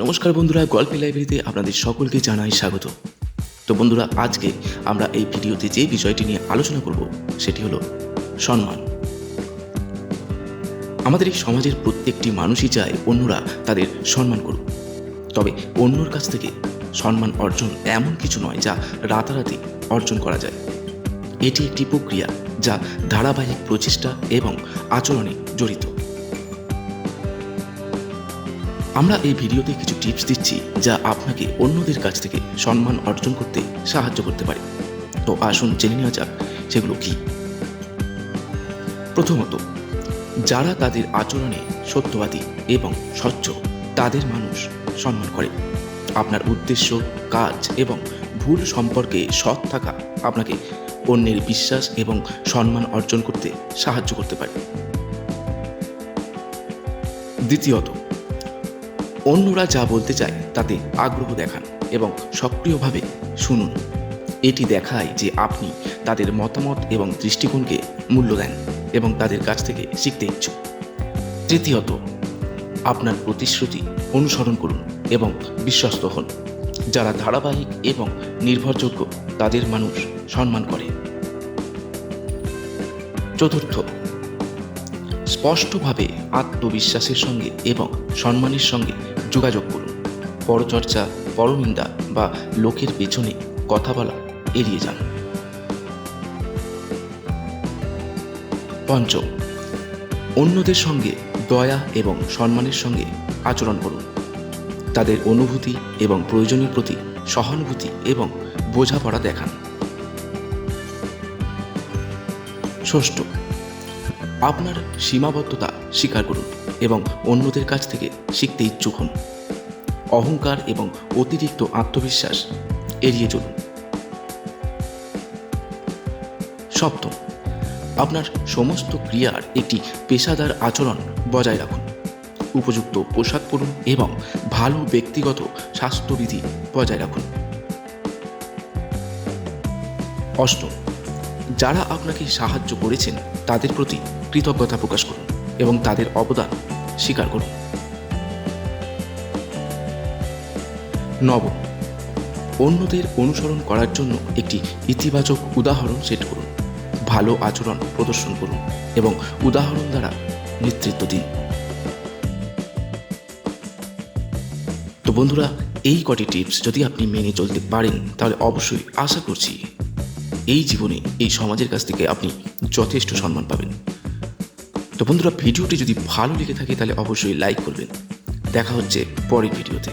নমস্কার বন্ধুরা, গল্পের লাইব্রেরিতে আপনাদের সকলকে জানাই স্বাগত। তো বন্ধুরা, আজকে আমরা এই ভিডিওতে যে বিষয়টি নিয়ে আলোচনা করব সেটি হলো সম্মান। আমাদের এই সমাজের প্রত্যেকটি মানুষই চায় অন্যরা তাদের সম্মান করুক। তবে অন্যর কাছ থেকে সম্মান অর্জন এমন কিছু নয় যা রাতারাতি অর্জন করা যায়। এটি একটি প্রক্রিয়া যা ধারাবাহিক প্রচেষ্টা এবং আচরণে জড়িত। আমরা এই ভিডিওতে কিছু টিপস দিচ্ছি যা আপনাকে অন্যদের কাছ থেকে সম্মান অর্জন করতে সাহায্য করতে পারে। তো আসুন জেনে নেওয়া যাক সেগুলো কি। প্রথমত, যারা তাদের আচরণে সত্যবাদী এবং স্বচ্ছ তাদের মানুষ সম্মান করে। আপনার উদ্দেশ্য, কাজ এবং ভুল সম্পর্কে সৎ থাকা আপনাকে অন্যের বিশ্বাস এবং সম্মান অর্জন করতে সাহায্য করতে পারে। দ্বিতীয়ত, অন্যরা যা বলতে চায় তাতে আগ্রহ দেখান এবং সক্রিয়ভাবে শুনুন। এটি দেখায় যে আপনি তাদের মতামত এবং দৃষ্টিকোণকে মূল্য দেন এবং তাদের কাছ থেকে শিখতে ইচ্ছুক। তৃতীয়ত, আপনার প্রতিশ্রুতি অনুসরণ করুন এবং বিশ্বস্ত হন। যারা ধারাবাহিক এবং নির্ভরযোগ্য তাদের মানুষ সম্মান করে। চতুর্থ, স্পষ্টভাবে আত্মবিশ্বাসের সঙ্গে এবং সম্মানের সঙ্গে যোগাযোগ করুন। পরচর্চা, পরনিন্দা বা লোকের পেছনে কথা বলা এড়িয়ে যান। পঞ্চম, অন্যদের সঙ্গে দয়া এবং সম্মানের সঙ্গে আচরণ করুন। তাদের অনুভূতি এবং প্রয়োজনের প্রতি সহানুভূতি এবং বোঝাপড়া দেখান। ষষ্ঠ, আপনার সীমাবদ্ধতা স্বীকার করুন এবং অন্যদের কাছ থেকে শিখতে ইচ্ছুক হন। অহংকার এবং অতিরিক্ত আত্মবিশ্বাস এড়িয়ে চলুন। সপ্তম, আপনার সমস্ত ক্রিয়ার একটি পেশাদার আচরণ বজায় রাখুন। উপযুক্ত পোশাক পরুন এবং ভালো ব্যক্তিগত স্বাস্থ্যবিধি বজায় রাখুন। অষ্টম, যারা আপনাকে সাহায্য করেছেন তাদের প্রতি কৃতজ্ঞতা প্রকাশ করুন এবং তাদের অবদান স্বীকার করুন। নবম, অন্যদের অনুসরণ করার জন্য একটি ইতিবাচক উদাহরণ সেট করুন। ভালো আচরণ প্রদর্শন করুন এবং উদাহরণ দ্বারা নেতৃত্ব দিন। তো বন্ধুরা, এই কটি টিপস যদি আপনি মেনে চলতে পারেন তাহলে অবশ্যই আশা করছি এই জীবনে এই সমাজের কাছ থেকে আপনি যথেষ্ট সম্মান পাবেন। তো বন্ধুরা, ভিডিওটি যদি ভালো লেগে থাকে তাহলে অবশ্যই লাইক করবেন। দেখা হচ্ছে পরের ভিডিওতে।